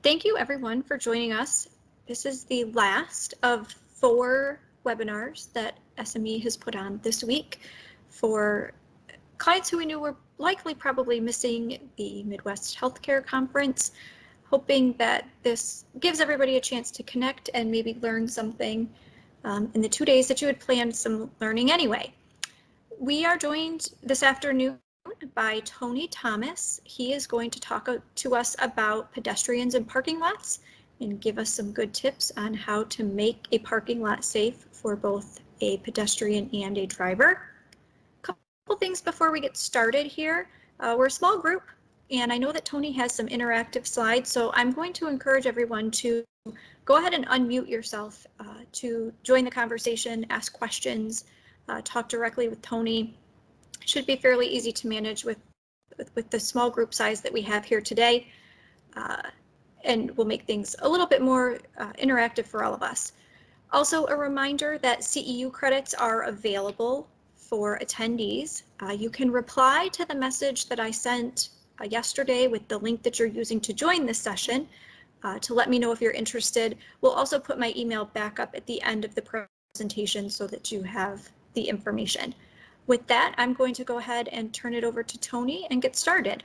Thank you everyone for joining us. This is the last of 4 webinars that SME has put on this week for clients who we knew were likely probably missing the Midwest Healthcare Conference, hoping that this gives everybody a chance to connect and maybe learn something in the 2 days that you had planned some learning anyway. We are joined this afternoon by Tony Thomas. He is going to talk to us about pedestrians and parking lots and give us some good tips on how to make a parking lot safe for both a pedestrian and a driver. A couple things before we get started here. We're a small group, and I know that Tony has some interactive slides, so I'm going to encourage everyone to go ahead and unmute yourself to join the conversation, ask questions, talk directly with Tony. It should be fairly easy to manage with the small group size that we have here today, and will make things a little bit more interactive for all of us. Also, a reminder that CEU credits are available for attendees. You can reply to the message that I sent yesterday with the link that you're using to join this session to let me know if you're interested. We'll also put my email back up at the end of the presentation so that you have the information. With that, I'm going to go ahead and turn it over to Tony and get started.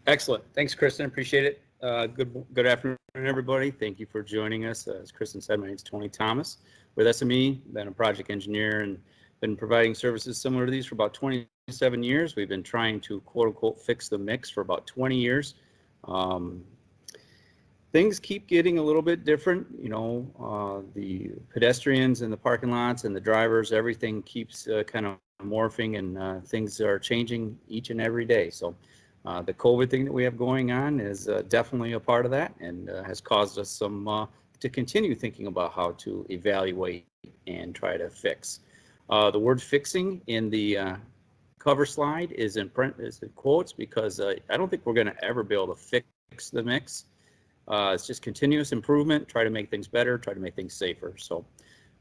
Excellent. Thanks, Kristen. Appreciate it. Good afternoon, everybody. Thank you for joining us. As Kristen said, my name is Tony Thomas with SME. Been a project engineer and been providing services similar to these for about 27 years. We've been trying to quote unquote fix the mix for about 20 years. Things keep getting a little bit different, you know, the pedestrians and the parking lots and the drivers, everything keeps kind of morphing, and things are changing each and every day. So the COVID thing that we have going on is definitely a part of that, and has caused us some to continue thinking about how to evaluate and try to fix. The word fixing in the cover slide is in print, is in quotes, because I don't think we're going to ever be able to fix the mix. It's just continuous improvement, try to make things better, try to make things safer. So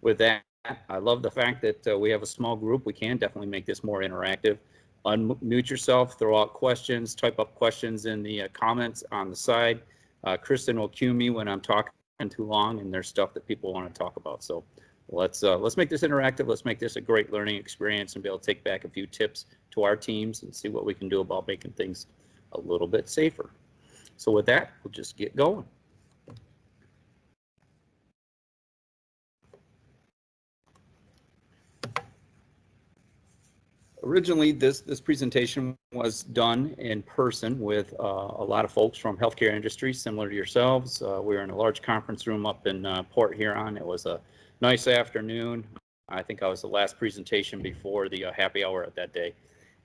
with that, I love the fact that we have a small group. We can definitely make this more interactive. Unmute yourself, throw out questions, type up questions in the comments on the side. Kristen will cue me when I'm talking too long and there's stuff that people want to talk about. So let's make this interactive. Let's make this a great learning experience and be able to take back a few tips to our teams and see what we can do about making things a little bit safer. So with that, we'll just get going. Originally, this presentation was done in person with a lot of folks from healthcare industry, similar to yourselves. We were in a large conference room up in Port Huron. It was a nice afternoon. I think I was the last presentation before the happy hour at that day.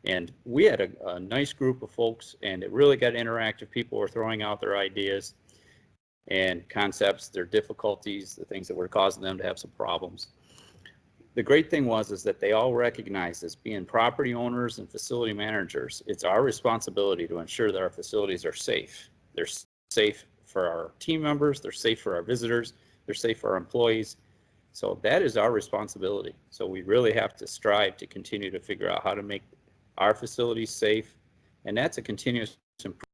And we had a nice group of folks, and it really got interactive. People were throwing out their ideas and concepts, their difficulties, the things that were causing them to have some problems. The great thing is that they all recognized, as being property owners and facility managers, it's our responsibility to ensure that our facilities are safe. They're safe for our team members, they're safe for our visitors, they're safe for our employees. So that is our responsibility. So we really have to strive to continue to figure out how to make our facilities safe, and that's a continuous improvement.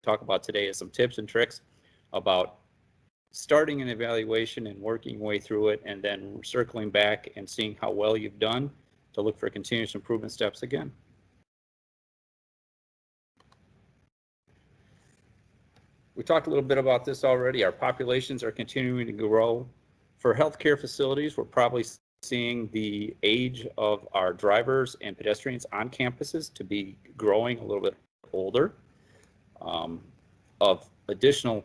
Talk about today is some tips and tricks about starting an evaluation and working your way through it, and then circling back and seeing how well you've done to look for continuous improvement steps again. We talked a little bit about this already. Our populations are continuing to grow. For healthcare facilities, we're probably seeing the age of our drivers and pedestrians on campuses to be growing a little bit older. Of additional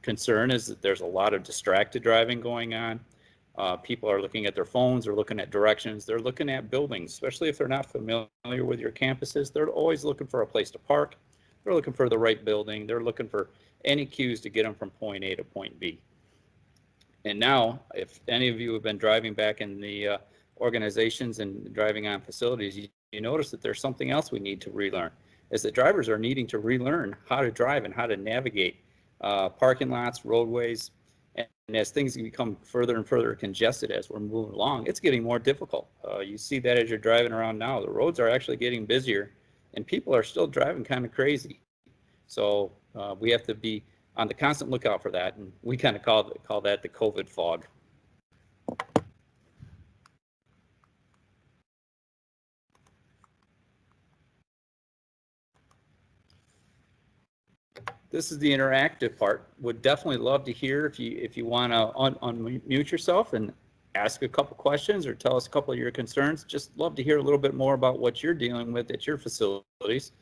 concern is that there's a lot of distracted driving going on. People are looking at their phones, they're looking at directions, they're looking at buildings, especially if they're not familiar with your campuses. They're always looking for a place to park. They're looking for the right building. They're looking for any cues to get them from point A to point B. And now, if any of you have been driving back in the organizations and driving on facilities, you notice that there's something else we need to relearn, is that drivers are needing to relearn how to drive and how to navigate parking lots, roadways, and as things become further and further congested as we're moving along, it's getting more difficult. You see that as you're driving around now. The roads are actually getting busier, and people are still driving kind of crazy. So we have to be on the constant lookout for that, and we kind of call that the COVID fog. This is the interactive part. Would definitely love to hear if you want to unmute yourself and ask a couple questions or tell us a couple of your concerns. Just love to hear a little bit more about what you're dealing with at your facilities.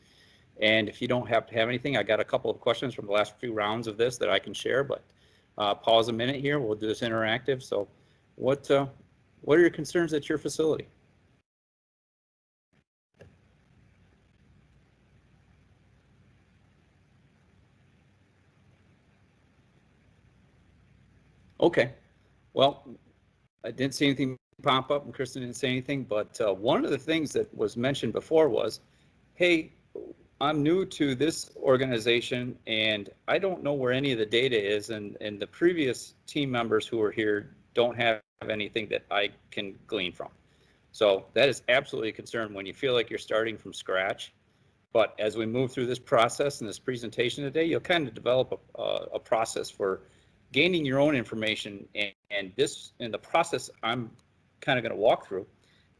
And if you don't have to have anything, I got a couple of questions from the last few rounds of this that I can share, but pause a minute here. We'll do this interactive. So what are your concerns at your facility? Okay, well, I didn't see anything pop up and Kristen didn't say anything, but one of the things that was mentioned before was, hey, I'm new to this organization and I don't know where any of the data is, and the previous team members who are here don't have anything that I can glean from. So that is absolutely a concern when you feel like you're starting from scratch. But as we move through this process and this presentation today, you'll kind of develop a process for gaining your own information, and the process I'm kind of going to walk through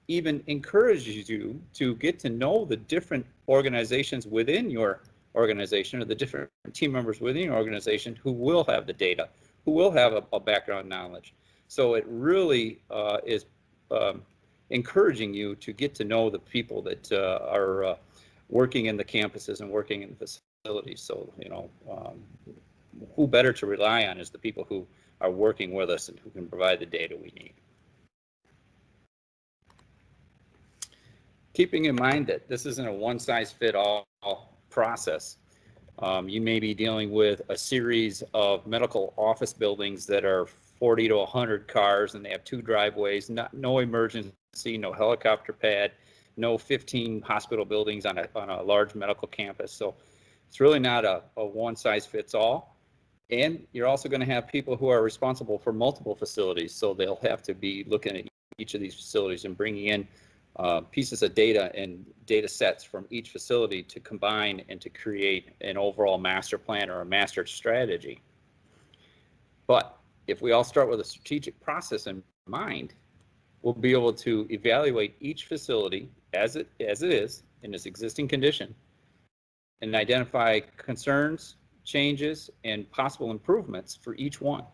even encourages you to get to know the different organizations within your organization, or the different team members within your organization who will have the data, who will have a background knowledge. So it really is encouraging you to get to know the people that are working in the campuses and working in the facilities. So, you know, who better to rely on is the people who are working with us and who can provide the data we need. Keeping in mind that this isn't a one-size-fits-all process. You may be dealing with a series of medical office buildings that are 40 to 100 cars, and they have 2 driveways, no emergency, no helicopter pad, no 15 hospital buildings on a large medical campus. So it's really not a one-size-fits-all. And you're also going to have people who are responsible for multiple facilities, so they'll have to be looking at each of these facilities and bringing in pieces of data and data sets from each facility to combine and to create an overall master plan or a master strategy. But if we all start with a strategic process in mind, we'll be able to evaluate each facility as it is in its existing condition and identify concerns, changes, and possible improvements for each one.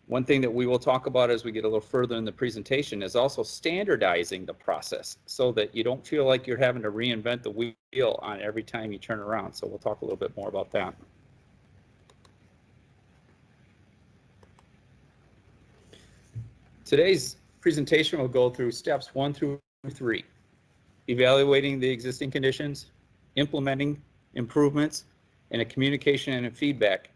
One thing that we will talk about as we get a little further in the presentation is also standardizing the process so that you don't feel like you're having to reinvent the wheel on every time you turn around. So we'll talk a little bit more about that. Today's presentation will go through steps 1 through 3, evaluating the existing conditions, implementing improvements, and a communication and a feedback.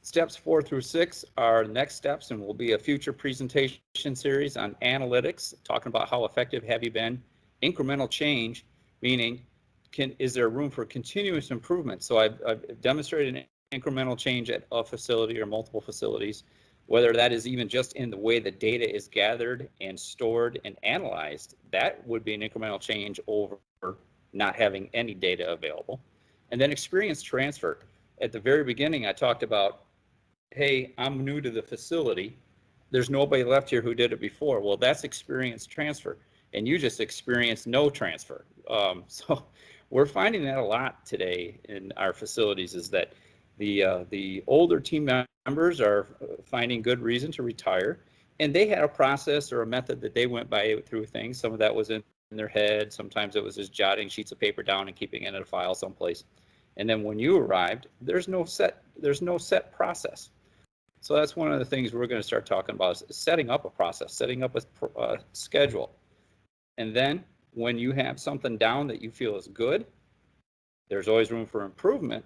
Steps 4 through 6 are next steps and will be a future presentation series on analytics, talking about how effective have you been, incremental change, meaning is there room for continuous improvement? So I've demonstrated an incremental change at a facility or multiple facilities, whether that is even just in the way the data is gathered and stored and analyzed. That would be an incremental change over not having any data available. And then experience transfer. At the very beginning, I talked about, hey, I'm new to the facility. There's nobody left here who did it before. Well, that's experience transfer, and you just experienced no transfer. So we're finding that a lot today in our facilities, is that the older team members are finding good reason to retire, and they had a process or a method that they went by through things. Some of that was in their head. Sometimes it was just jotting sheets of paper down and keeping it in a file someplace. And then when you arrived, there's no set process. So that's one of the things we're going to start talking about, is setting up a process, setting up a schedule. And then when you have something down that you feel is good, there's always room for improvement.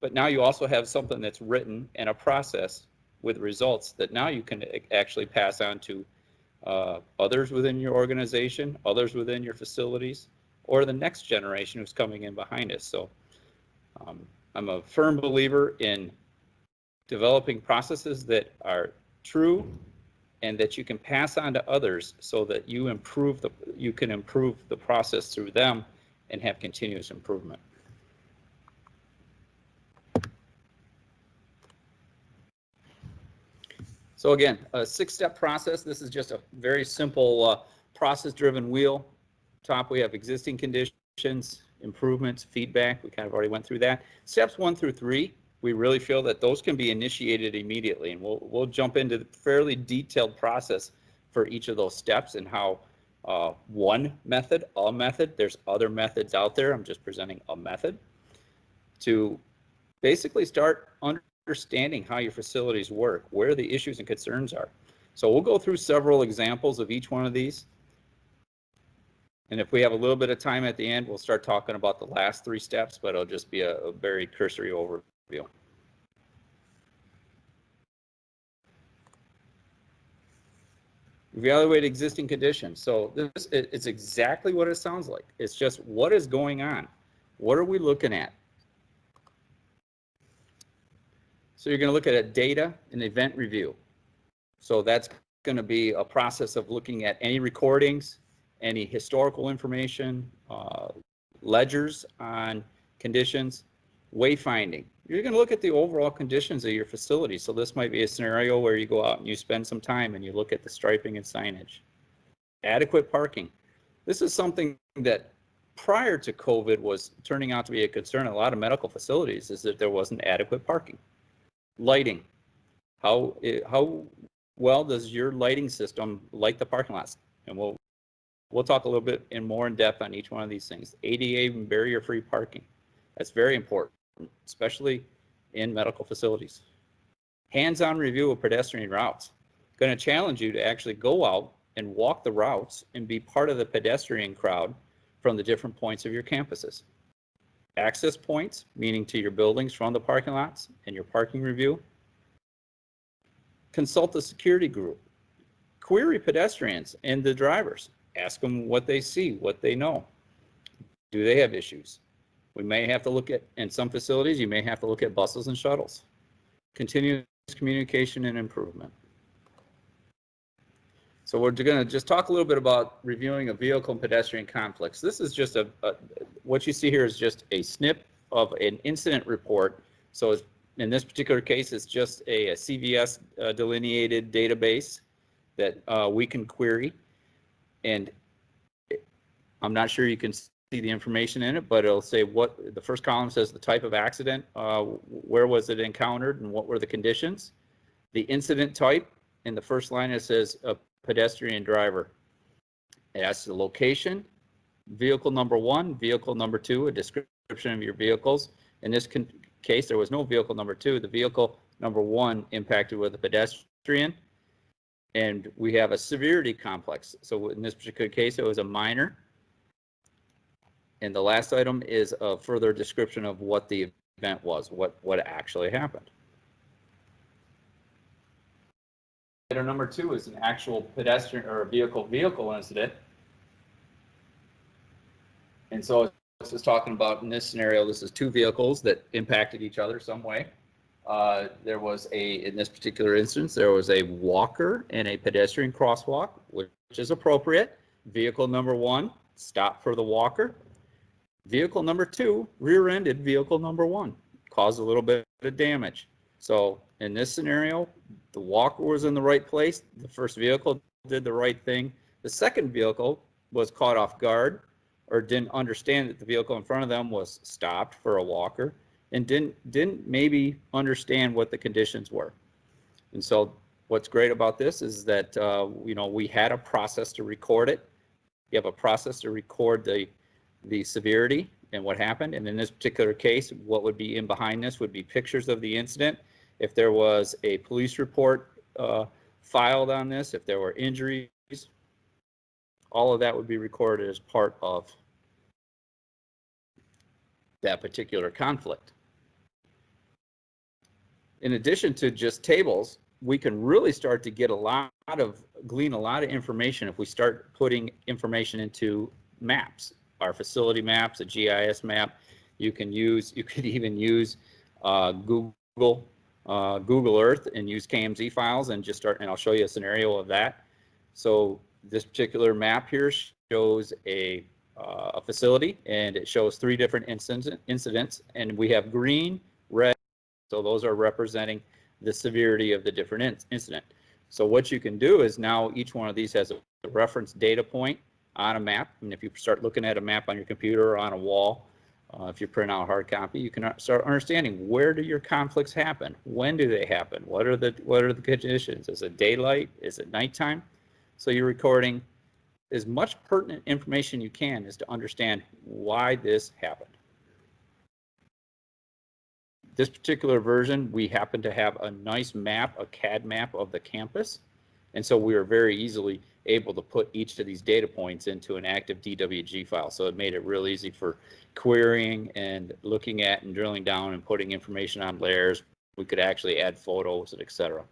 But now you also have something that's written and a process with results that now you can actually pass on to others within your organization, others within your facilities, or the next generation who's coming in behind us. So I'm a firm believer in developing processes that are true and that you can pass on to others so that you can improve the process through them and have continuous improvement. So again, a 6-step process. This is just a very simple process-driven wheel. Top, we have existing conditions, improvements, feedback. We kind of already went through that. Steps 1 through 3, we really feel that those can be initiated immediately, and we'll jump into the fairly detailed process for each of those steps and how one method, a method, there's other methods out there. I'm just presenting a method to basically start understanding how your facilities work, where the issues and concerns are. So we'll go through several examples of each one of these. And if we have a little bit of time at the end, we'll start talking about the last 3 steps, but it'll just be a very cursory overview. Evaluate existing conditions. So this it's exactly what it sounds like. It's just what is going on. What are we looking at? So you're going to look at a data and event review. So that's going to be a process of looking at any recordings, any historical information, ledgers on conditions, wayfinding. You're going to look at the overall conditions of your facility. So this might be a scenario where you go out and you spend some time and you look at the striping and signage. Adequate parking. This is something that prior to COVID was turning out to be a concern in a lot of medical facilities, is that there wasn't adequate parking. Lighting. How well does your lighting system light the parking lots? And we'll talk a little bit more in depth on each one of these things. ADA and barrier-free parking. That's very important, especially in medical facilities. Hands-on review of pedestrian routes. Going to challenge you to actually go out and walk the routes and be part of the pedestrian crowd from the different points of your campuses. Access points, meaning to your buildings from the parking lots, and your parking review. Consult the security group. Query pedestrians and the drivers. Ask them what they see, what they know. Do they have issues? We may have to look at, in some facilities, you may have to look at buses and shuttles. Continuous communication and improvement. So we're going to just talk a little bit about reviewing a vehicle and pedestrian conflicts. This is just what you see here is just a snip of an incident report. So in this particular case, it's just a CVS delineated database that we can query. And I'm not sure you can see the information in it, but it'll say what the first column says the type of accident, where was it encountered, and what were the conditions. The incident type, in the first line it says a pedestrian driver. It asks the location, vehicle number 1, vehicle number 2, a description of your vehicles. In this case, there was no vehicle number 2. The vehicle number 1 impacted with a pedestrian. And we have a severity complex. So in this particular case, it was a minor. And the last item is a further description of what the event was, what actually happened. Item number 2 is an actual pedestrian or a vehicle incident. And so this is talking about, in this scenario, this is 2 vehicles that impacted each other some way. There was in this particular instance, there was a walker and a pedestrian crosswalk, which is appropriate. Vehicle number 1 stopped for the walker. Vehicle number 2 rear-ended vehicle number 1, caused a little bit of damage. So in this scenario, the walker was in the right place. The first vehicle did the right thing. The second vehicle was caught off guard or didn't understand that the vehicle in front of them was stopped for a walker and didn't maybe understand what the conditions were. And so what's great about this is that we had a process to record it. You have a process to record the severity and what happened. And in this particular case, what would be in behind this would be pictures of the incident. If there was a police report filed on this, if there were injuries, all of that would be recorded as part of that particular conflict. In addition to just tables, we can really start to get glean a lot of information if we start putting information into maps, our facility maps, a GIS map. You could even use Google Earth and use KMZ files and just start, and I'll show you a scenario of that. So this particular map here shows a facility, and it shows 3 different incidents, and we have green, red, so those are representing the severity of the different incident. So what you can do is now each one of these has a reference data point on a map. And if you start looking at a map on your computer or on a wall, if you print out a hard copy, you can start understanding where do your conflicts happen? When do they happen? What are the conditions? Is it daylight? Is it nighttime? So you're recording as much pertinent information you can is to understand why this happened. This particular version, we happen to have a nice map, a CAD map of the campus. And so we were very easily able to put each of these data points into an active DWG file. So it made it real easy for querying and looking at and drilling down and putting information on layers. We could actually add photos, etc.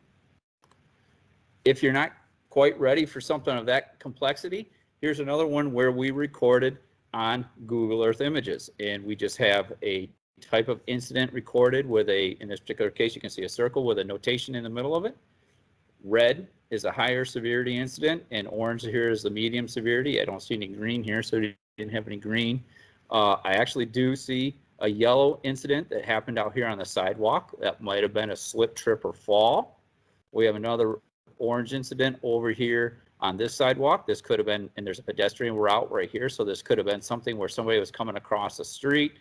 If you're not quite ready for something of that complexity, here's another one where we recorded on Google Earth images. And we just have a type of incident recorded with in this particular case, you can see a circle with a notation in the middle of it. Red is a higher severity incident, and orange here is the medium severity. I don't see any green here, so we didn't have any green. I actually do see a yellow incident that happened out here on the sidewalk. That might have been a slip, trip, or fall. We have another orange incident over here on this sidewalk. This could have been, and there's a pedestrian route right here, so this could have been something where somebody was coming across the street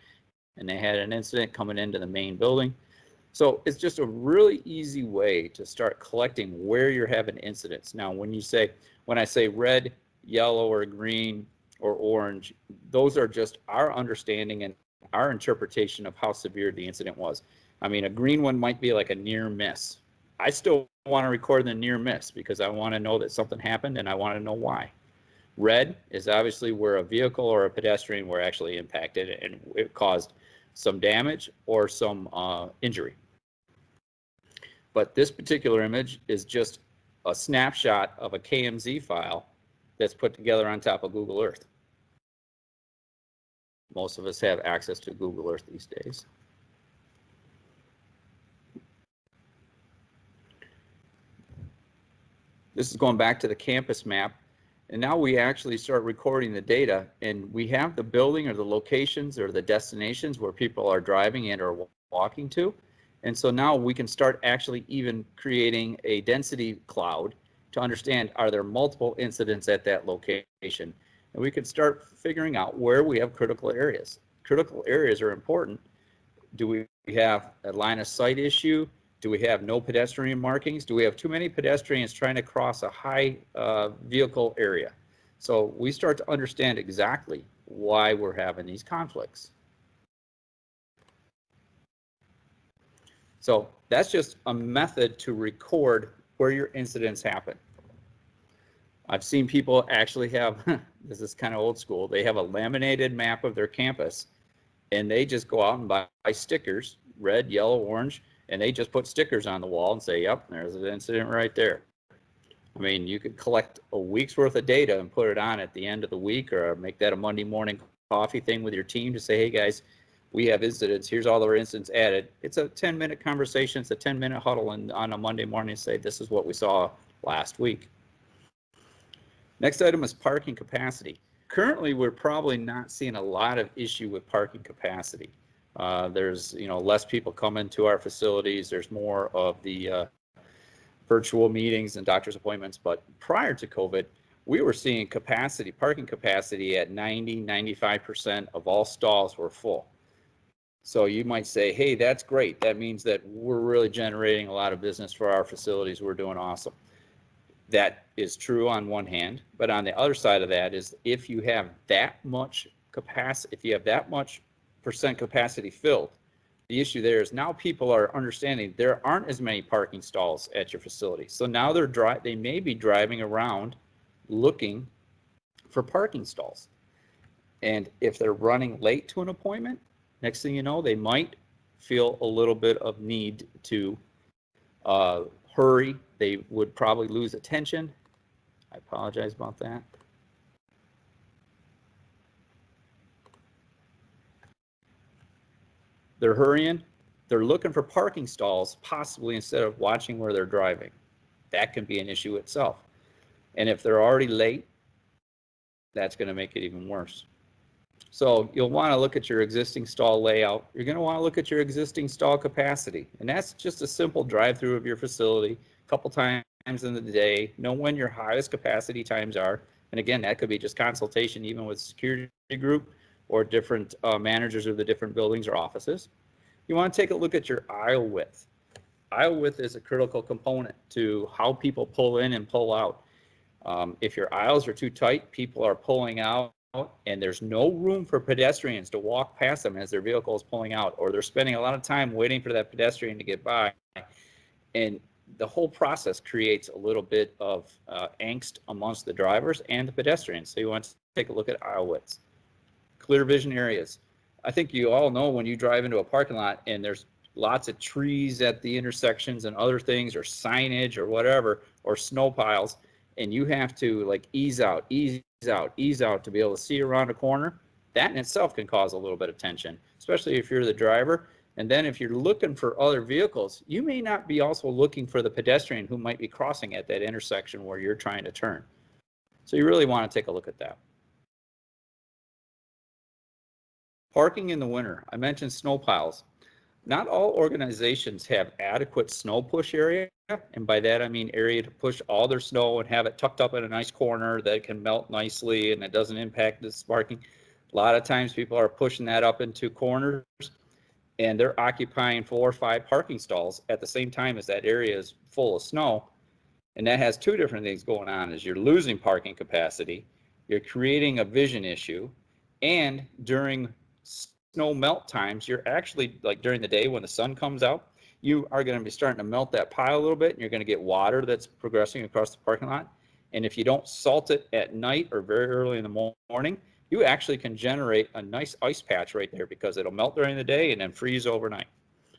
and they had an incident coming into the main building. So it's just a really easy way to start collecting where you're having incidents. Now, when I say red, yellow, or green, or orange, those are just our understanding and our interpretation of how severe the incident was. I mean, a green one might be like a near miss. I still want to record the near miss because I want to know that something happened and I want to know why. Red is obviously where a vehicle or a pedestrian were actually impacted and it caused some damage or some injury. But this particular image is just a snapshot of a KMZ file that's put together on top of Google Earth. Most of us have access to Google Earth these days. This is going back to the campus map. And now we actually start recording the data, and we have the building or the locations or the destinations where people are driving and or walking to. And so now we can start actually even creating a density cloud to understand, are there multiple incidents at that location? And we can start figuring out where we have critical areas. Critical areas are important. Do we have a line of sight issue? Do we have no pedestrian markings? Do we have too many pedestrians trying to cross a high vehicle area? So we start to understand exactly why we're having these conflicts. So that's just a method to record where your incidents happen. I've seen people actually have, this is kind of old school, they have a laminated map of their campus and they just go out and buy stickers, red, yellow, orange, and they just put stickers on the wall and say, yep, there's an incident right there. I mean, you could collect a week's worth of data and put it on at the end of the week, or make that a Monday morning coffee thing with your team to say, hey guys, we have incidents, here's all our incidents added. It's a 10-minute conversation, it's a 10-minute huddle on a Monday morning to say, this is what we saw last week. Next item is parking capacity. Currently, we're probably not seeing a lot of issue with parking capacity. There's less people coming to our facilities. There's more of the virtual meetings and doctor's appointments. But prior to COVID, we were seeing parking capacity at 90–95% of all stalls were full. So you might say, hey, that's great. That means that we're really generating a lot of business for our facilities. We're doing awesome. That is true on one hand, but on the other side of that is if you have that much capacity, if you have that much percent capacity filled, the issue there is now people are understanding there aren't as many parking stalls at your facility. So now they may be driving around looking for parking stalls. And if they're running late to an appointment, next thing you know, they might feel a little bit of need to hurry. They would probably lose attention. I apologize about that. They're hurrying. They're looking for parking stalls, possibly instead of watching where they're driving. That can be an issue itself. And if they're already late, that's going to make it even worse. So you'll want to look at your existing stall layout. You're going to want to look at your existing stall capacity. And that's just a simple drive-through of your facility a couple times in the day, know when your highest capacity times are. And again, that could be just consultation even with security group or different managers of the different buildings or offices. You want to take a look at your aisle width. Aisle width is a critical component to how people pull in and pull out. If your aisles are too tight, people are pulling out and there's no room for pedestrians to walk past them as their vehicle is pulling out, or they're spending a lot of time waiting for that pedestrian to get by. And the whole process creates a little bit of angst amongst the drivers and the pedestrians. So you want to take a look at aisle widths. Clear vision areas. I think you all know when you drive into a parking lot and there's lots of trees at the intersections and other things, or signage or whatever, or snow piles, and you have to like ease out to be able to see around a corner. That in itself can cause a little bit of tension, especially if you're the driver. And then if you're looking for other vehicles, you may not be also looking for the pedestrian who might be crossing at that intersection where you're trying to turn. So you really want to take a look at that. Parking in the winter. I mentioned snow piles. Not all organizations have adequate snow push area, and by that I mean area to push all their snow and have it tucked up in a nice corner that can melt nicely and it doesn't impact the parking. A lot of times people are pushing that up into corners and they're occupying 4 or 5 parking stalls at the same time as that area is full of snow. And that has 2 different things going on. Is you're losing parking capacity, you're creating a vision issue, and during snow melt times, you're actually, like during the day when the sun comes out, you are going to be starting to melt that pile a little bit, and you're going to get water that's progressing across the parking lot. And if you don't salt it at night or very early in the morning, you actually can generate a nice ice patch right there because it'll melt during the day and then freeze overnight.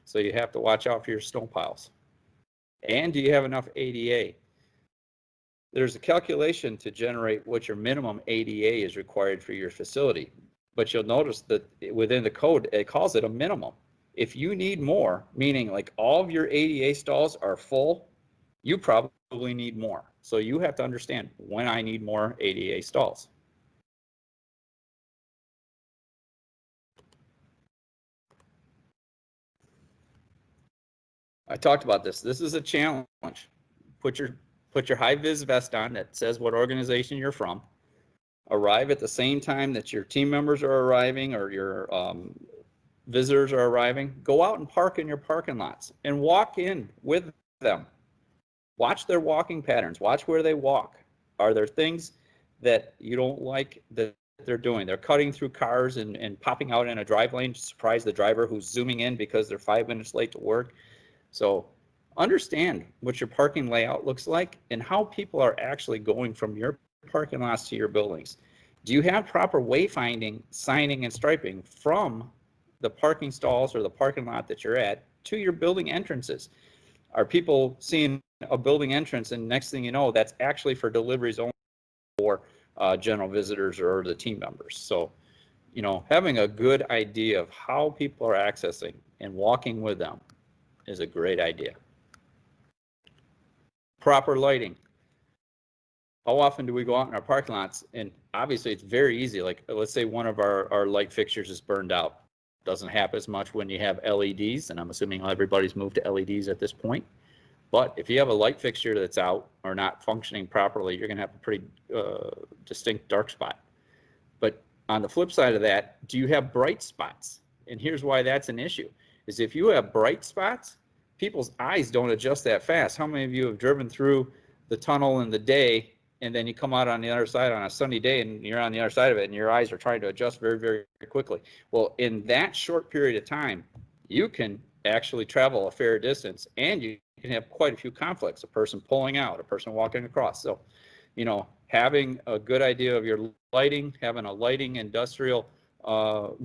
So you have to watch out for your snow piles. And do you have enough ADA? There's a calculation to generate what your minimum ADA is required for your facility. But you'll notice that within the code, it calls it a minimum. If you need more, meaning like all of your ADA stalls are full, you probably need more. So you have to understand when I need more ADA stalls. I talked about this. This is a challenge. Put your high-vis vest on that says what organization you're from. Arrive at the same time that your team members are arriving or your visitors are arriving. Go out and park in your parking lots and walk in with them. Watch their walking patterns. Watch where they walk. Are there things that you don't like that they're doing? They're cutting through cars and popping out in a drive lane to surprise the driver who's zooming in because they're 5 minutes late to work. So understand what your parking layout looks like and how people are actually going from your parking lots to your buildings. Do you have proper wayfinding, signing, and striping from the parking stalls or the parking lot that you're at to your building entrances? Are people seeing a building entrance and next thing you know, that's actually for deliveries only for general visitors or the team members? So, you know, having a good idea of how people are accessing and walking with them is a great idea. Proper lighting. How often do we go out in our parking lots? And obviously it's very easy. Like let's say one of our light fixtures is burned out. Doesn't happen as much when you have LEDs, and I'm assuming everybody's moved to LEDs at this point. But if you have a light fixture that's out or not functioning properly, you're gonna have a pretty distinct dark spot. But on the flip side of that, do you have bright spots? And here's why that's an issue, is if you have bright spots, people's eyes don't adjust that fast. How many of you have driven through the tunnel in the day and then you come out on the other side on a sunny day and you're on the other side of it and your eyes are trying to adjust very, very quickly? Well, in that short period of time, you can actually travel a fair distance and you can have quite a few conflicts, a person pulling out, a person walking across. So, you know, having a good idea of your lighting, having a lighting industrial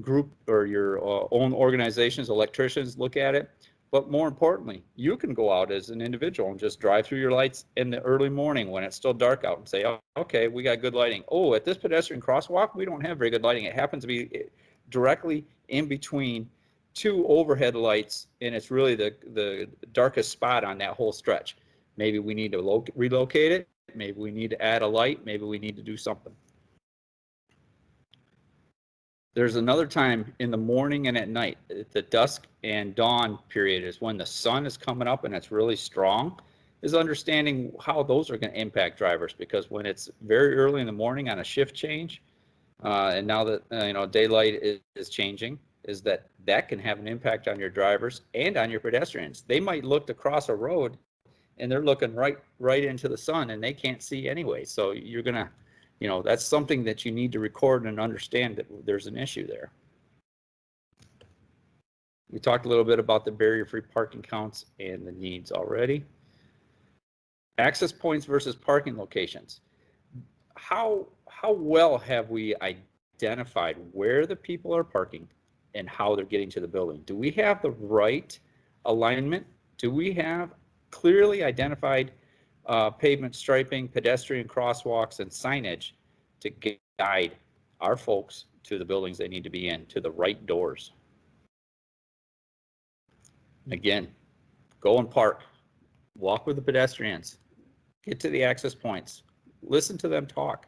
group or your own organizations, electricians look at it. But more importantly, you can go out as an individual and just drive through your lights in the early morning when it's still dark out and say, oh, okay, we got good lighting. Oh, at this pedestrian crosswalk, we don't have very good lighting. It happens to be directly in between 2 overhead lights, and it's really the darkest spot on that whole stretch. Maybe we need to relocate it. Maybe we need to add a light. Maybe we need to do something. There's another time in the morning and at night. The dusk and dawn period is when the sun is coming up and it's really strong. is understanding how those are going to impact drivers, because when it's very early in the morning on a shift change, and now that daylight is changing, is that can have an impact on your drivers and on your pedestrians. They might look to cross a road and they're looking right into the sun and they can't see anyway. So you're gonna, that's something that you need to record and understand that there's an issue there. We talked a little bit about the barrier-free parking counts and the needs already. Access points versus parking locations. How well have we identified where the people are parking and how they're getting to the building? Do we have the right alignment? Do we have clearly identified pavement striping, pedestrian crosswalks, and signage to guide our folks to the buildings they need to be in, to the right doors? Again, go and park, walk with the pedestrians, get to the access points, listen to them talk.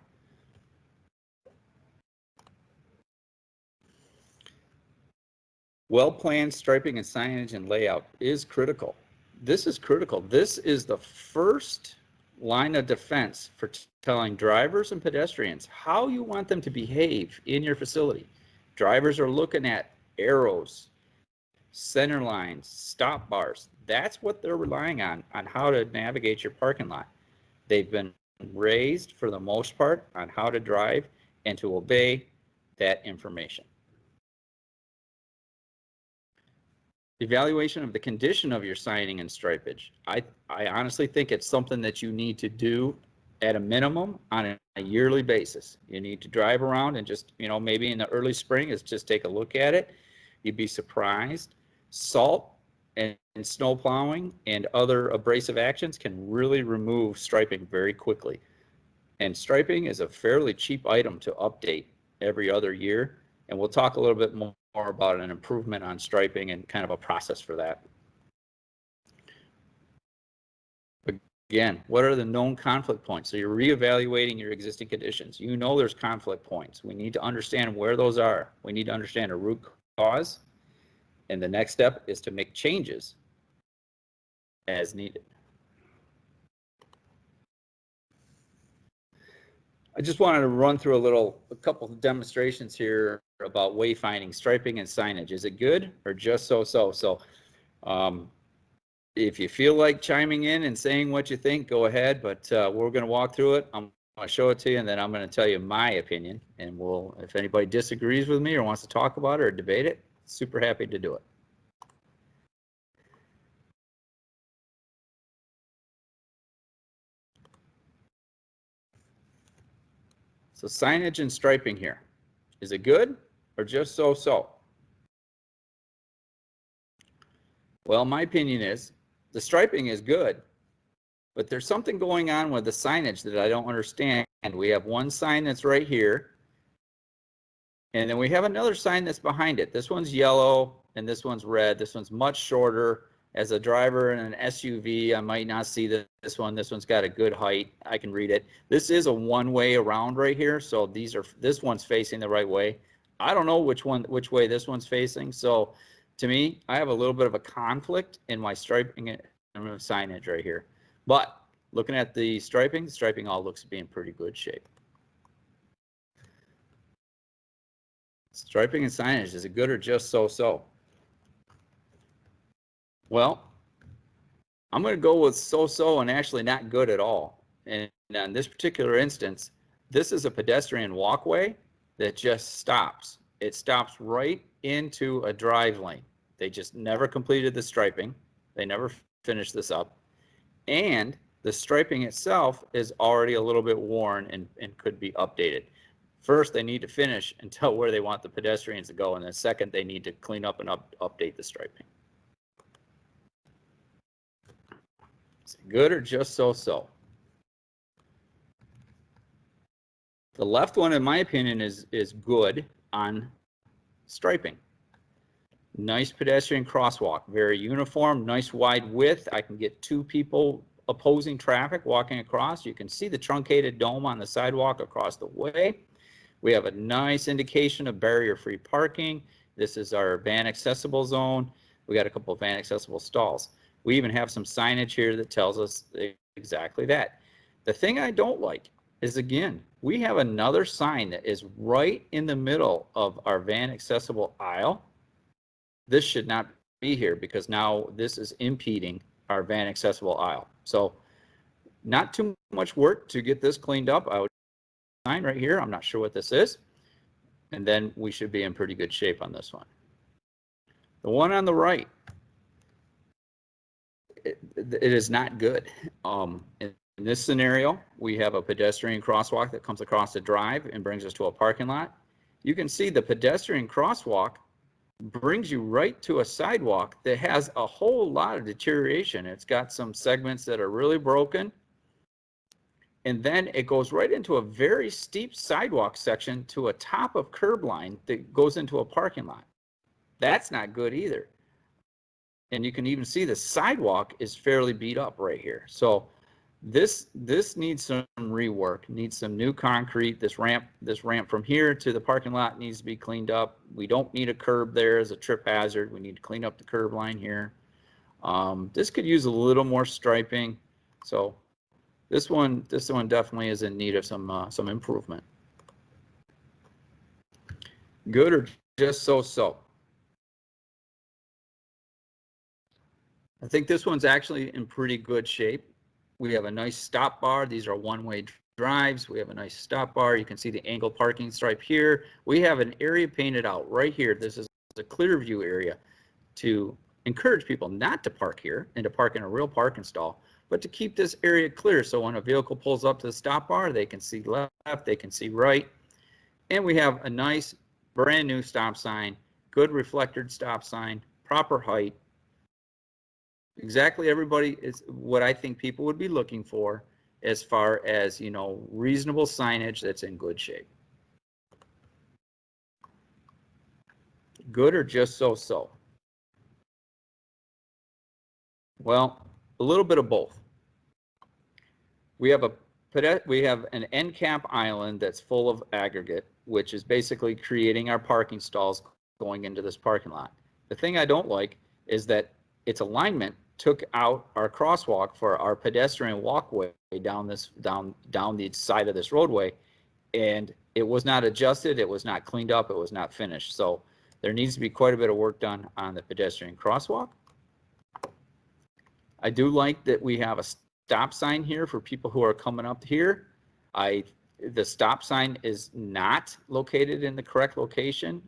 Well-planned striping and signage and layout is critical. This is critical. This is the first line of defense for telling drivers and pedestrians how you want them to behave in your facility. Drivers are looking at arrows, center lines, stop bars. That's what they're relying on how to navigate your parking lot. They've been raised for the most part on how to drive and to obey that information. Evaluation of the condition of your signing and stripage. I honestly think it's something that you need to do at a minimum on a yearly basis. You need to drive around and just, maybe in the early spring is just take a look at it. You'd be surprised. Salt and snow plowing and other abrasive actions can really remove striping very quickly. And striping is a fairly cheap item to update every other year. And we'll talk a little bit more about an improvement on striping and kind of a process for that. Again, what are the known conflict points? So you're reevaluating your existing conditions. There's conflict points. We need to understand where those are. We need to understand a root cause. And the next step is to make changes as needed. I just wanted to run through a couple of demonstrations here about wayfinding, striping, and signage. Is it good or just so-so? So if you feel like chiming in and saying what you think, go ahead, but we're going to walk through it. I'm going to show it to you, and then I'm going to tell you my opinion. And if anybody disagrees with me or wants to talk about it or debate it, super happy to do it. So signage and striping here. Is it good or just so-so? Well, my opinion is the striping is good, but there's something going on with the signage that I don't understand. And we have one sign that's right here, and then we have another sign that's behind it. This one's yellow and this one's red. This one's much shorter. As a driver in an SUV, I might not see this one. This one's got a good height. I can read it. This is a one-way around right here, so this one's facing the right way. I don't know which way this one's facing. So to me, I have a little bit of a conflict in my striping and signage right here. But looking at the striping all looks to be in pretty good shape. Striping and signage, is it good or just so-so? Well, I'm going to go with so-so and actually not good at all. And in this particular instance, this is a pedestrian walkway that just stops. It stops right into a drive lane. They just never completed the striping. They never finished this up. And the striping itself is already a little bit worn and could be updated. First, they need to finish and tell where they want the pedestrians to go. And then second, they need to clean up and update the striping. Is it good or just so-so? The left one, in my opinion, is good on striping. Nice pedestrian crosswalk, very uniform, nice wide width. I can get two people opposing traffic walking across. You can see the truncated dome on the sidewalk across the way. We have a nice indication of barrier-free parking. This is our van accessible zone. We got a couple of van accessible stalls. We even have some signage here that tells us exactly that. The thing I don't like is, again, we have another sign that is right in the middle of our van accessible aisle. This should not be here because now this is impeding our van accessible aisle. So not too much work to get this cleaned up. I would sign right here. I'm not sure what this is. And then we should be in pretty good shape on this one. The one on the right, it is not good. In this scenario, we have a pedestrian crosswalk that comes across the drive and brings us to a parking lot. You can see the pedestrian crosswalk brings you right to a sidewalk that has a whole lot of deterioration. It's got some segments that are really broken. And then it goes right into a very steep sidewalk section to a top of curb line that goes into a parking lot. That's not good either. And you can even see the sidewalk is fairly beat up right here. So this needs some rework, needs some new concrete. This ramp from here to the parking lot needs to be cleaned up. We don't need a curb there as a trip hazard. We need to clean up the curb line here. This could use a little more striping. So this one definitely is in need of some improvement. Good or just so-so? I think this one's actually in pretty good shape. We have a nice stop bar. These are one-way drives. We have a nice stop bar. You can see the angled parking stripe here. We have an area painted out right here. This is a clear view area to encourage people not to park here and to park in a real parking stall, but to keep this area clear so when a vehicle pulls up to the stop bar, they can see left, they can see right. And we have a nice brand new stop sign, good reflectored stop sign, proper height. Exactly, everybody is what I think people would be looking for as far as, you know, reasonable signage that's in good shape. Good or just so-so? Well, a little bit of both. We have an end cap island that's full of aggregate, which is basically creating our parking stalls going into this parking lot. The thing I don't like is that its alignment took out our crosswalk for our pedestrian walkway down the side of this roadway, and it was not adjusted, it was not cleaned up, it was not finished. So there needs to be quite a bit of work done on the pedestrian crosswalk. I do like that we have a stop sign here for people who are coming up here. The stop sign is not located in the correct location.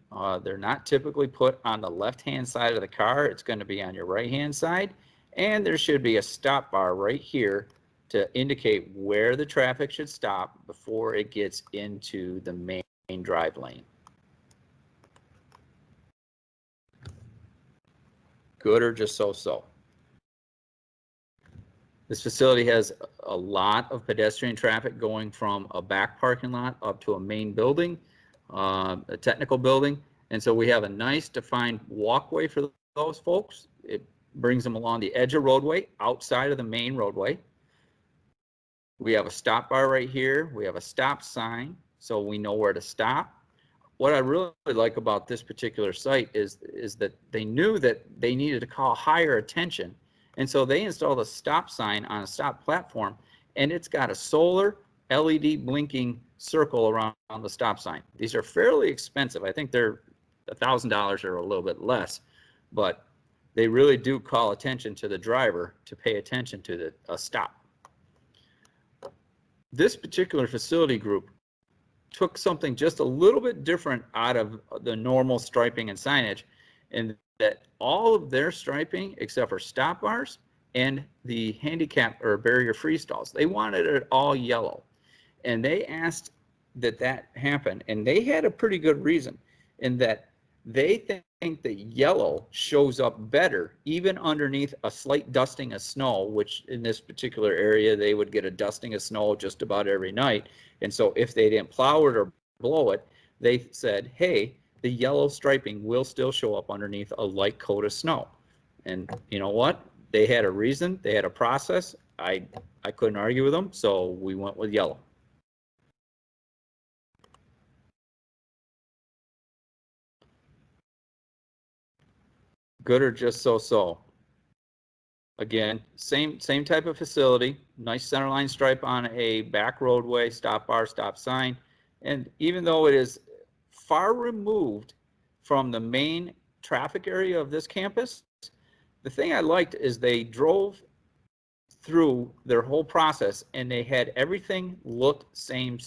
They're not typically put on the left-hand side of the car. It's going to be on your right-hand side. And there should be a stop bar right here to indicate where the traffic should stop before it gets into the main drive lane. Good or just so-so? This facility has a lot of pedestrian traffic going from a back parking lot up to a main building, a technical building. And so we have a nice defined walkway for those folks. It brings them along the edge of roadway outside of the main roadway. We have a stop bar right here. We have a stop sign so we know where to stop. What I really like about this particular site is that they knew that they needed to call higher attention. And so they installed a stop sign on a stop platform, and it's got a solar LED blinking circle around the stop sign. These are fairly expensive. I think they're $1,000 or a little bit less, but they really do call attention to the driver to pay attention to a stop. This particular facility group took something just a little bit different out of the normal striping and signage, and that all of their striping, except for stop bars and the handicap or barrier-free stalls, they wanted it all yellow. And they asked that happen, and they had a pretty good reason in that they think that yellow shows up better even underneath a slight dusting of snow, which in this particular area they would get a dusting of snow just about every night. And so if they didn't plow it or blow it, they said, hey, the yellow striping will still show up underneath a light coat of snow. And you know what? They had a reason, they had a process. I couldn't argue with them, so we went with yellow. Good or just so-so? Again, same type of facility, nice centerline stripe on a back roadway, stop bar, stop sign. And even though it is far removed from the main traffic area of this campus, the thing I liked is they drove through their whole process and they had everything look same.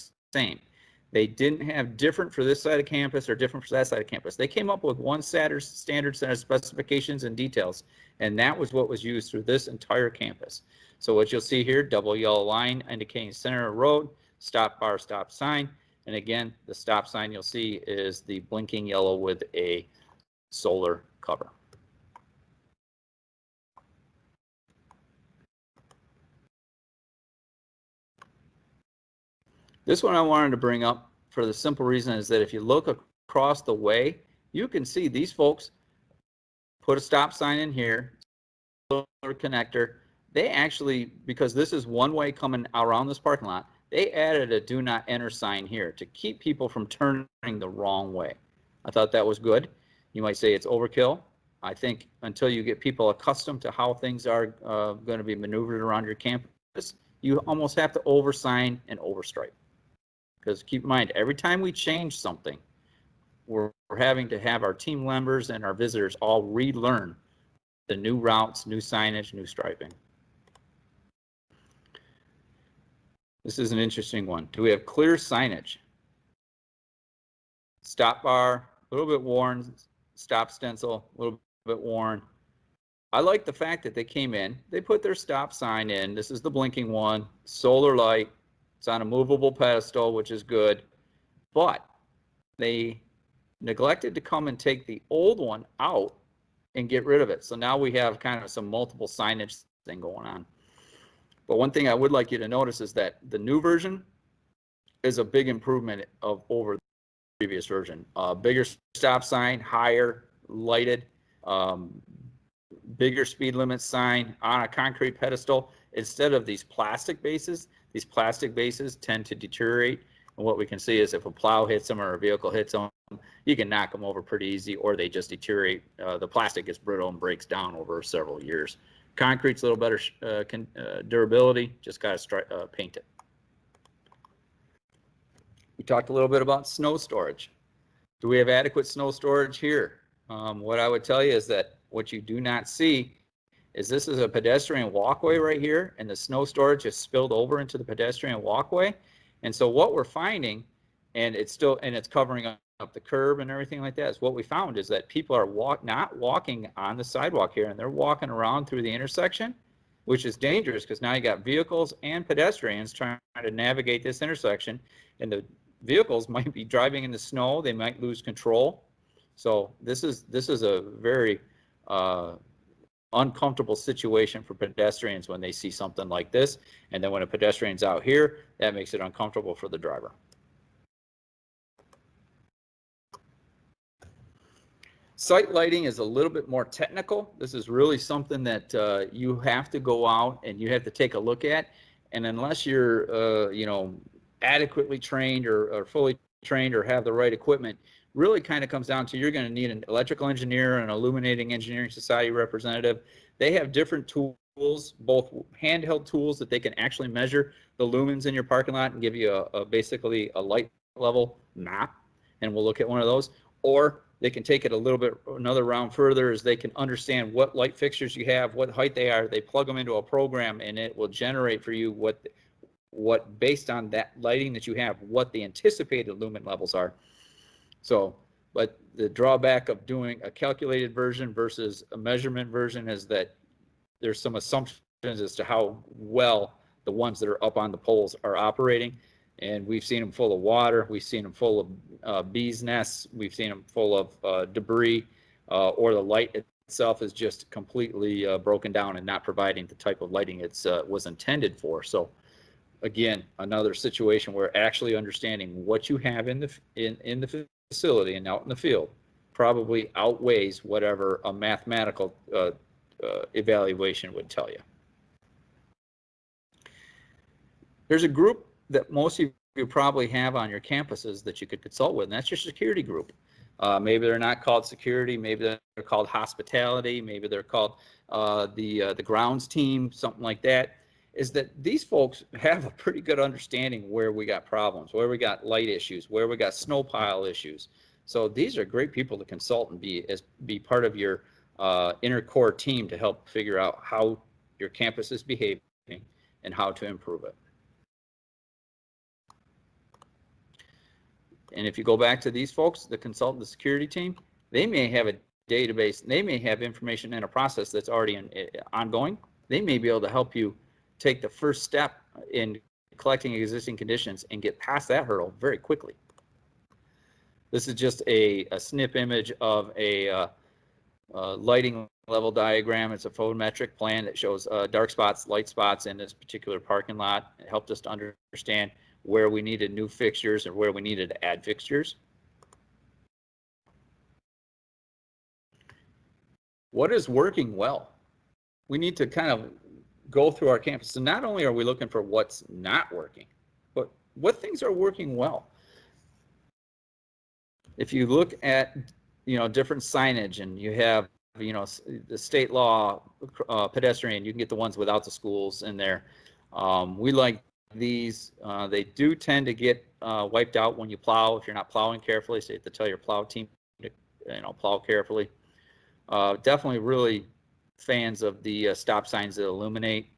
They didn't have different for this side of campus or different for that side of campus. They came up with one standard set of specifications and details, and that was what was used through this entire campus. So what you'll see here, double yellow line indicating center of road, stop bar, stop sign. And again, the stop sign you'll see is the blinking yellow with a solar cover. This one I wanted to bring up for the simple reason is that if you look across the way, you can see these folks put a stop sign in here, solar connector. They actually, because this is one way coming around this parking lot, they added a do not enter sign here to keep people from turning the wrong way. I thought that was good. You might say it's overkill. I think until you get people accustomed to how things are going to be maneuvered around your campus, you almost have to oversign and overstripe. Because keep in mind, every time we change something, we're having to have our team members and our visitors all relearn the new routes, new signage, new striping. This is an interesting one. Do we have clear signage? Stop bar, a little bit worn, stop stencil, a little bit worn. I like the fact that they came in, they put their stop sign in. This is the blinking one, solar light. It's on a movable pedestal, which is good, but they neglected to come and take the old one out and get rid of it. So now we have kind of some multiple signage thing going on. But one thing I would like you to notice is that the new version is a big improvement over the previous version. Bigger stop sign, higher, lighted, bigger speed limit sign on a concrete pedestal instead of these plastic bases. These plastic bases tend to deteriorate, and what we can see is if a plow hits them or a vehicle hits them, you can knock them over pretty easy, or they just deteriorate. The plastic gets brittle and breaks down over several years. Concrete's a little better durability, just got to paint it. We talked a little bit about snow storage. Do we have adequate snow storage here? What I would tell you is that what you do not see is this is a pedestrian walkway right here, and the snow storage is spilled over into the pedestrian walkway. And so what we're finding, and it's covering up the curb and everything like that, is what we found is that people are not walking on the sidewalk here, and they're walking around through the intersection, which is dangerous because now you got vehicles and pedestrians trying to navigate this intersection, and the vehicles might be driving in the snow, they might lose control. So this is a very uncomfortable situation for pedestrians when they see something like this. And then when a pedestrian's out here, that makes it uncomfortable for the driver. Site lighting is a little bit more technical. This is really something that you have to go out and you have to take a look at. And unless you're, adequately trained or fully trained or have the right equipment, really kind of comes down to you're going to need an electrical engineer, an illuminating engineering society representative. They have different tools, both handheld tools that they can actually measure the lumens in your parking lot and give you basically a light level map, and we'll look at one of those. Or they can take it a little bit another round further, as they can understand what light fixtures you have, what height they are. They plug them into a program, and it will generate for you what based on that lighting that you have, what the anticipated lumen levels are. So, but the drawback of doing a calculated version versus a measurement version is that there's some assumptions as to how well the ones that are up on the poles are operating. And we've seen them full of water, we've seen them full of bees' nests, we've seen them full of debris, or the light itself is just completely broken down and not providing the type of lighting it was intended for. So again, another situation where actually understanding what you have in the facility and out in the field probably outweighs whatever a mathematical evaluation would tell you. There's a group that most of you probably have on your campuses that you could consult with, and that's your security group. Maybe they're not called security, maybe they're called hospitality, maybe they're called the grounds team, something like that, is that these folks have a pretty good understanding where we got problems, where we got light issues, where we got snow pile issues. So these are great people to consult and be part of your inner core team to help figure out how your campus is behaving and how to improve it. And if you go back to these folks, the consultant, the security team, they may have a database, they may have information in a process that's already ongoing. They may be able to help you take the first step in collecting existing conditions and get past that hurdle very quickly. This is just a snip image of a lighting level diagram. It's a photometric plan that shows dark spots, light spots in this particular parking lot. It helped us to understand where we needed new fixtures or where we needed to add fixtures. What is working well? We need to kind of go through our campus. So not only are we looking for what's not working, but what things are working well. If you look at, different signage, and you have, the state law pedestrian, you can get the ones without the schools in there. We like these. They do tend to get wiped out when you plow, if you're not plowing carefully, so you have to tell your plow team to, plow carefully. Definitely really fans of the stop signs that illuminate.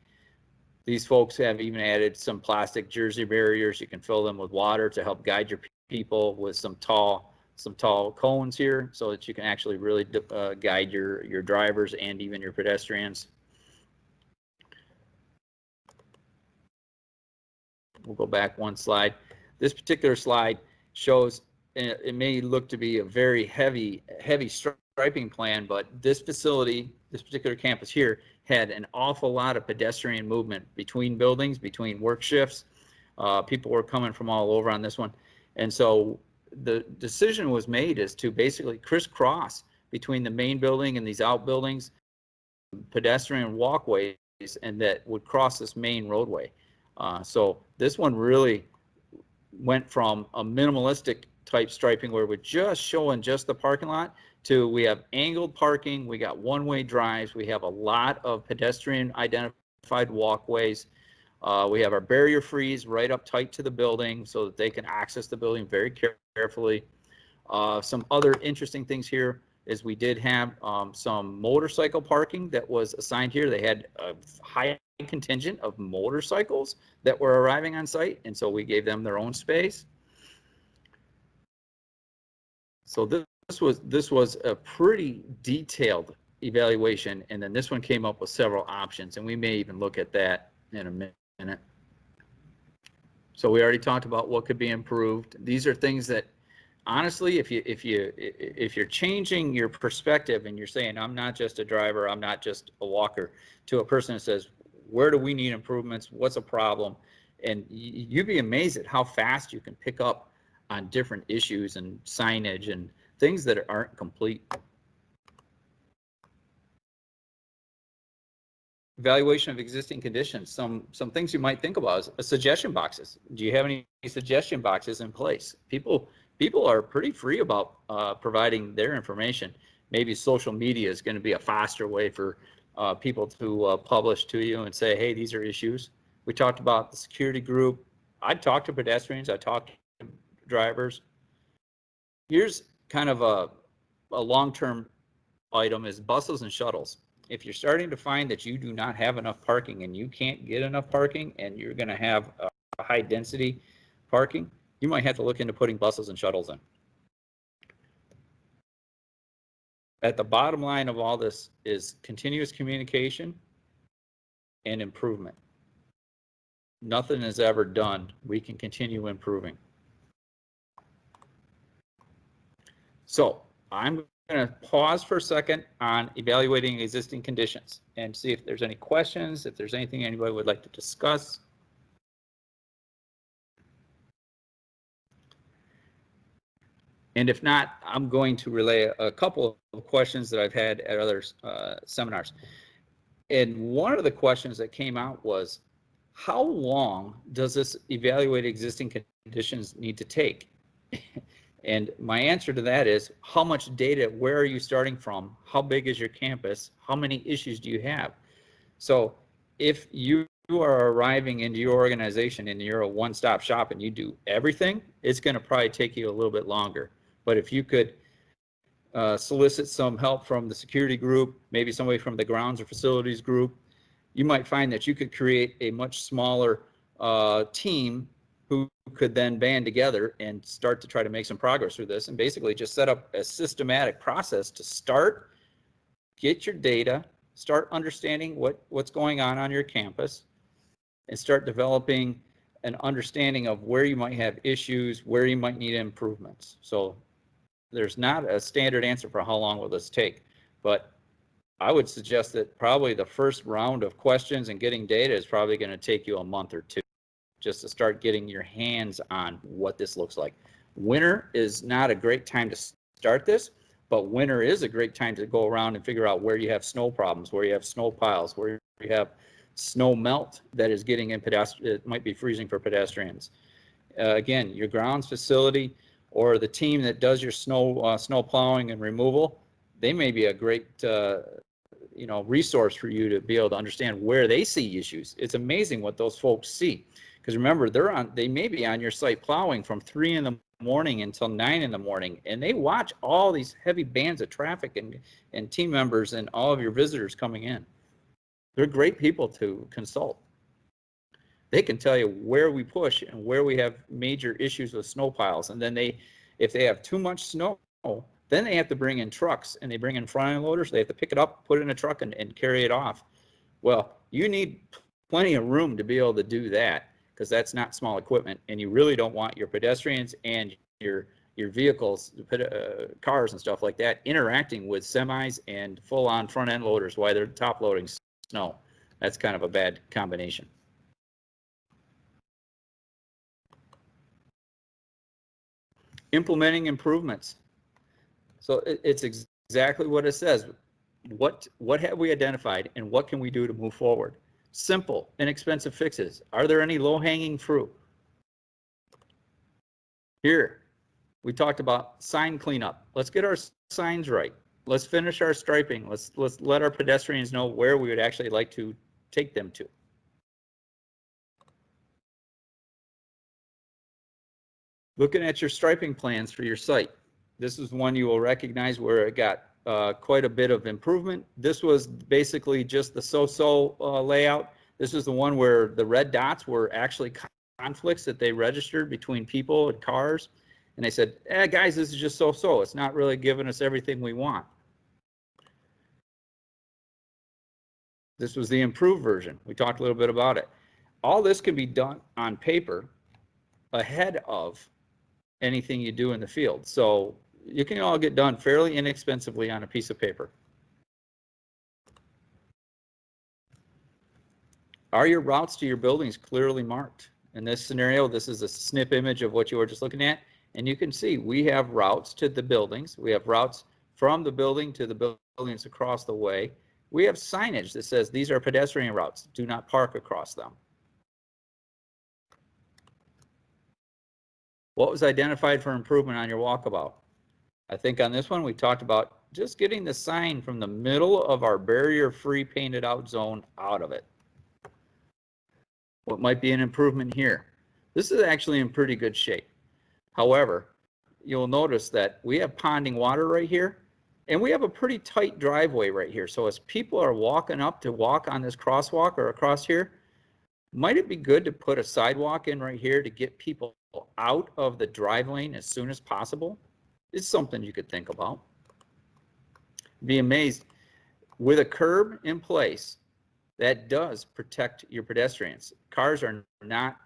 These folks have even added some plastic jersey barriers. You can fill them with water to help guide your people, with some tall cones here, so that you can actually really guide your drivers and even your pedestrians. We'll go back one slide. This particular slide shows, it may look to be a very heavy striping plan, but this facility, this particular campus here, had an awful lot of pedestrian movement between buildings, between work shifts. People were coming from all over on this one. And so the decision was made is to basically crisscross between the main building and these outbuildings, pedestrian walkways, and that would cross this main roadway. So this one really went from a minimalistic type striping where we're just showing just the parking lot to we have angled parking, we got one-way drives, we have a lot of pedestrian identified walkways. We have our barrier frees right up tight to the building so that they can access the building very carefully. Some other interesting things here is we did have some motorcycle parking that was assigned here. They had a high contingent of motorcycles that were arriving on site, and so we gave them their own space. So this was a pretty detailed evaluation, and then this one came up with several options, and we may even look at that in a minute. So we already talked about what could be improved. These are things that, honestly, if you're changing your perspective and you're saying, I'm not just a driver, I'm not just a walker, to a person that says, where do we need improvements? What's a problem? And you'd be amazed at how fast you can pick up on different issues and signage and things that aren't complete. Evaluation of existing conditions. Some things you might think about is suggestion boxes. Do you have any suggestion boxes in place? People are pretty free about providing their information. Maybe social media is going to be a faster way for people to publish to you and say, hey, these are issues. We talked about the security group. I talked to pedestrians. I talked to drivers. Here's kind of a long-term item is buses and shuttles. If you're starting to find that you do not have enough parking and you can't get enough parking and you're going to have a high density parking, you might have to look into putting buses and shuttles in. At the bottom line of all this is continuous communication and improvement. Nothing is ever done. We can continue improving. So I'm going to pause for a second on evaluating existing conditions and see if there's any questions, if there's anything anybody would like to discuss. And if not, I'm going to relay a couple of questions that I've had at other seminars. And one of the questions that came out was, how long does this evaluate existing conditions need to take? And my answer to that is, how much data, where are you starting from? How big is your campus? How many issues do you have? So if you are arriving into your organization and you're a one-stop shop and you do everything, it's going to probably take you a little bit longer. But if you could solicit some help from the security group, maybe somebody from the grounds or facilities group, you might find that you could create a much smaller team who could then band together and start to try to make some progress through this, and basically just set up a systematic process to start, get your data, start understanding what's going on your campus, and start developing an understanding of where you might have issues, where you might need improvements. So there's not a standard answer for how long will this take, but I would suggest that probably the first round of questions and getting data is probably going to take you a month or two, just to start getting your hands on what this looks like. Winter is not a great time to start this, but winter is a great time to go around and figure out where you have snow problems, where you have snow piles, where you have snow melt that is getting in it might be freezing for pedestrians. Again, your grounds facility or the team that does your snow plowing and removal, they may be a great resource for you to be able to understand where they see issues. It's amazing what those folks see, because remember, they may be on your site plowing from 3 in the morning until 9 in the morning, and they watch all these heavy bands of traffic and team members and all of your visitors coming in. They're great people to consult. They can tell you where we push and where we have major issues with snow piles, and then if they have too much snow, then they have to bring in trucks, and they bring in front end loaders. They have to pick it up, put it in a truck, and carry it off. Well, you need plenty of room to be able to do that, because that's not small equipment, and you really don't want your pedestrians and your vehicles, cars and stuff like that, interacting with semis and full-on front-end loaders while they're top-loading snow. That's kind of a bad combination. Implementing improvements. So it's exactly what it says. What have we identified, and what can we do to move forward? Simple, inexpensive fixes. Are there any low-hanging fruit? Here, we talked about sign cleanup. Let's get our signs right. Let's finish our striping. Let's let our pedestrians know where we would actually like to take them to. Looking at your striping plans for your site. This is one you will recognize where it got quite a bit of improvement. This was basically just the so-so layout. This is the one where the red dots were actually conflicts that they registered between people and cars. And they said, guys, this is just so-so. It's not really giving us everything we want. This was the improved version. We talked a little bit about it. All this can be done on paper ahead of anything you do in the field. So you can all get done fairly inexpensively on a piece of paper. Are your routes to your buildings clearly marked? In this scenario, this is a snip image of what you were just looking at. And you can see we have routes to the buildings. We have routes from the building to the buildings across the way. We have signage that says these are pedestrian routes. Do not park across them. What was identified for improvement on your walkabout? I think on this one we talked about just getting the sign from the middle of our barrier-free painted out zone out of it. What might be an improvement here? This is actually in pretty good shape. However, you'll notice that we have ponding water right here, and we have a pretty tight driveway right here. So as people are walking up to walk on this crosswalk or across here, might it be good to put a sidewalk in right here to get people out of the drive lane as soon as possible? It's something you could think about. Be amazed. With a curb in place, that does protect your pedestrians. Cars are not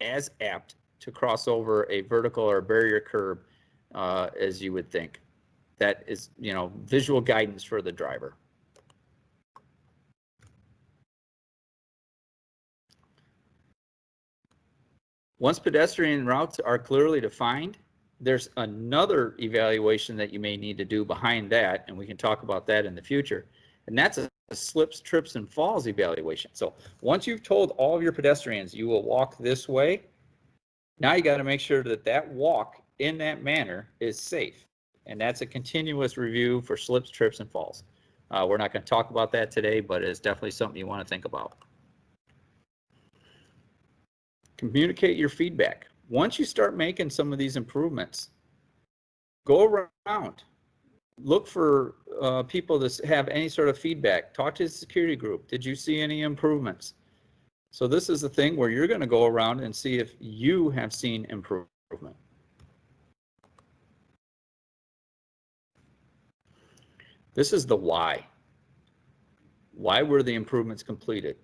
as apt to cross over a vertical or barrier curb as you would think. That is, visual guidance for the driver. Once pedestrian routes are clearly defined, there's another evaluation that you may need to do behind that, and we can talk about that in the future, and that's a slips, trips, and falls evaluation. So once you've told all of your pedestrians you will walk this way, now you got to make sure that that walk in that manner is safe. And that's a continuous review for slips, trips, and falls. We're not going to talk about that today, but it's definitely something you want to think about. Communicate your feedback. Once you start making some of these improvements, go around, look for people that have any sort of feedback. Talk to the security group. Did you see any improvements? So this is the thing where you're going to go around and see if you have seen improvement. This is the why. Why were the improvements completed?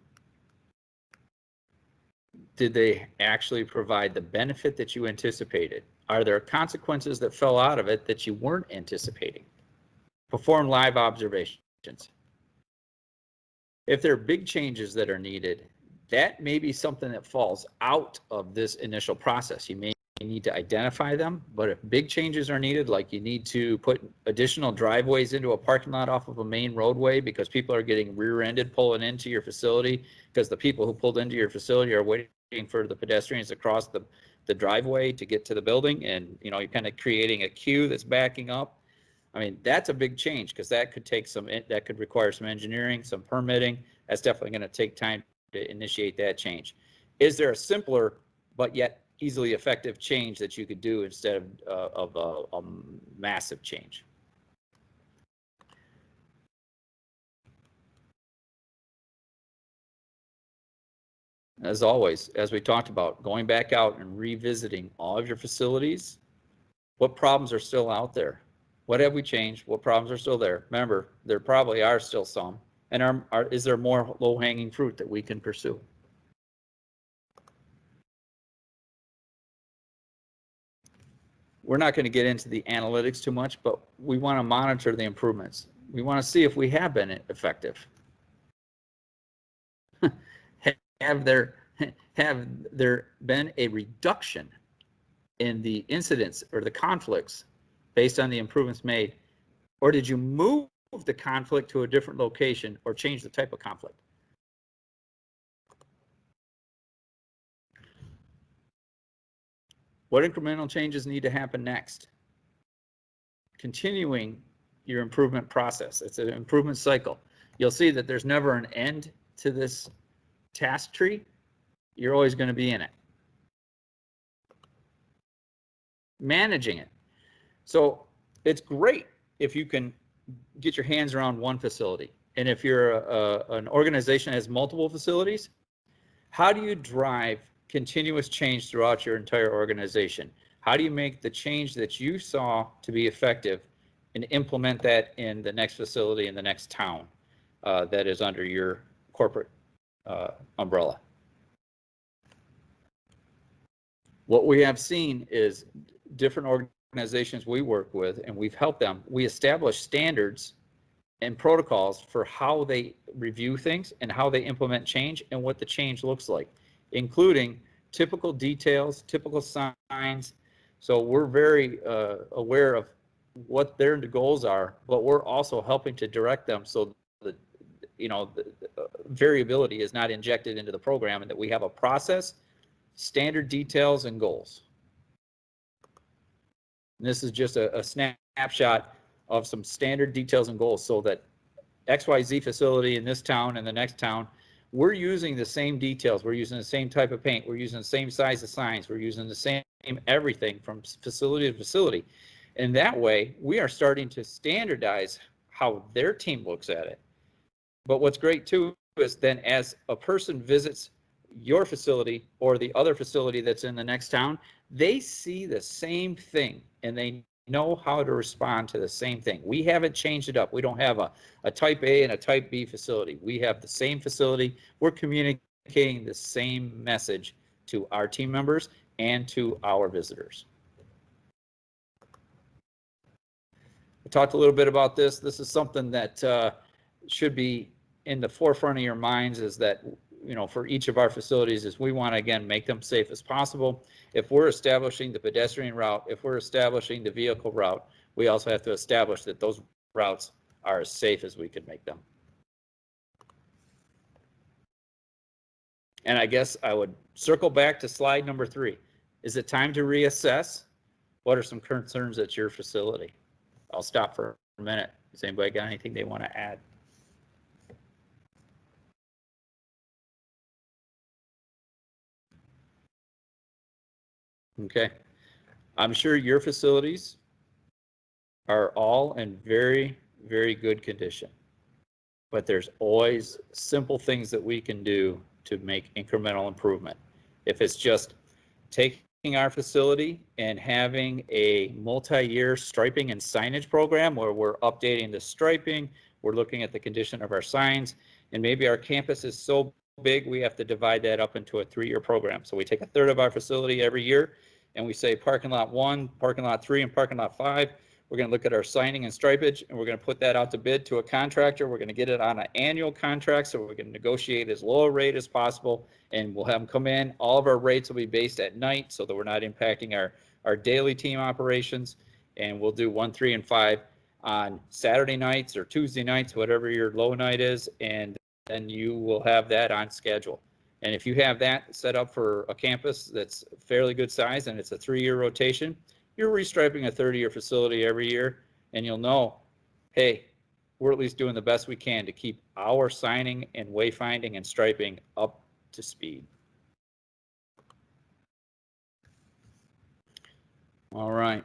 Did they actually provide the benefit that you anticipated? Are there consequences that fell out of it that you weren't anticipating? Perform live observations. If there are big changes that are needed, that may be something that falls out of this initial process. You may need to identify them, but if big changes are needed, like you need to put additional driveways into a parking lot off of a main roadway because people are getting rear-ended pulling into your facility because the people who pulled into your facility are waiting for the pedestrians to cross the driveway to get to the building, and you know, you're kind of creating a queue that's backing up. I mean, that's a big change because that could require some engineering, some permitting. That's definitely going to take time to initiate that change. Is there a simpler but yet easily effective change that you could do instead of a massive change? As always, as we talked about, going back out and revisiting all of your facilities, what problems are still out there? What have we changed? What problems are still there? Remember, there probably are still some. And is there more low-hanging fruit that we can pursue? We're not going to get into the analytics too much, but we want to monitor the improvements. We want to see if we have been effective. Have there been a reduction in the incidents or the conflicts based on the improvements made? Or did you move the conflict to a different location or change the type of conflict? What incremental changes need to happen next? Continuing your improvement process. It's an improvement cycle. You'll see that there's never an end to this task tree. You're always going to be in it. Managing it. So it's great if you can get your hands around one facility. And if you're an organization that has multiple facilities, how do you drive continuous change throughout your entire organization? How do you make the change that you saw to be effective and implement that in the next facility in the next town that is under your corporate umbrella? What we have seen is different organizations we work with, and we've helped them. We establish standards and protocols for how they review things and how they implement change and what the change looks like, including typical details, typical signs. So we're very aware of what their goals are, but we're also helping to direct them so that, you know, the variability is not injected into the program, and that we have a process, standard details, and goals. And this is just a snapshot of some standard details and goals, so that XYZ facility in this town and the next town, we're using the same details, we're using the same type of paint, we're using the same size of signs, we're using the same everything from facility to facility. And that way, we are starting to standardize how their team looks at it. But what's great too is then as a person visits your facility or the other facility that's in the next town, they see the same thing and they know how to respond to the same thing. We haven't changed it up. We don't have a type A and a type B facility. We have the same facility. We're communicating the same message to our team members and to our visitors. I talked a little bit about this. This is something that should be in the forefront of your minds, is that, you know, for each of our facilities, is we want to, again, make them safe as possible. If we're establishing the pedestrian route, if we're establishing the vehicle route, we also have to establish that those routes are as safe as we can make them. And I guess I would circle back to slide number 3. Is it time to reassess? What are some concerns at your facility? I'll stop for a minute. Has anybody got anything they want to add? Okay. I'm sure your facilities are all in very, very good condition. But there's always simple things that we can do to make incremental improvement. If it's just taking our facility and having a multi-year striping and signage program where we're updating the striping, we're looking at the condition of our signs, and maybe our campus is so big we have to divide that up into a 3-year program. So we take a third of our facility every year and we say parking lot 1, parking lot 3, and parking lot 5. We're going to look at our signing and stripage, and we're going to put that out to bid to a contractor. We're going to get it on an annual contract, so we're going to negotiate as low a rate as possible, and we'll have them come in. All of our rates will be based at night so that we're not impacting our daily team operations, and we'll do 1, 3, and 5 on Saturday nights or Tuesday nights, whatever your low night is, and then you will have that on schedule. And if you have that set up for a campus that's fairly good size and it's a 3-year rotation, you're restriping a 30-year facility every year, and you'll know, hey, we're at least doing the best we can to keep our signing and wayfinding and striping up to speed. All right.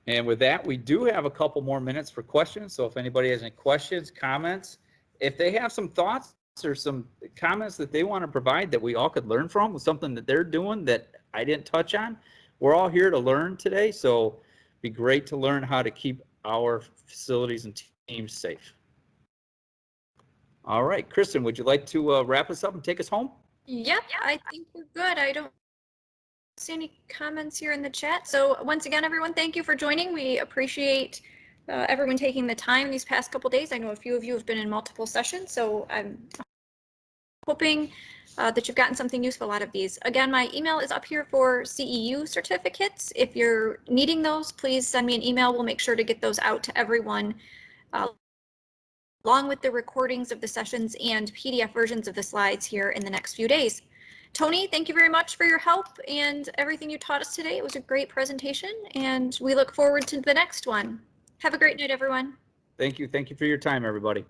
And with that, we do have a couple more minutes for questions. So if anybody has any questions, comments, if they have some thoughts or some comments that they want to provide that we all could learn from, something that they're doing that I didn't touch on, we're all here to learn today, so it'd be great to learn how to keep our facilities and teams safe. All right, Kristen, would you like to wrap us up and take us home? Yep, I think we're good. I don't see any comments here in the chat. So once again, everyone, thank you for joining. We appreciate everyone taking the time these past couple days. I know a few of you have been in multiple sessions, so I'm hoping that you've gotten something useful out of these. Again, my email is up here for CEU certificates. If you're needing those, please send me an email. We'll make sure to get those out to everyone, along with the recordings of the sessions and PDF versions of the slides here in the next few days. Tony, thank you very much for your help and everything you taught us today. It was a great presentation, and we look forward to the next one. Have a great night, everyone. Thank you. Thank you for your time, everybody.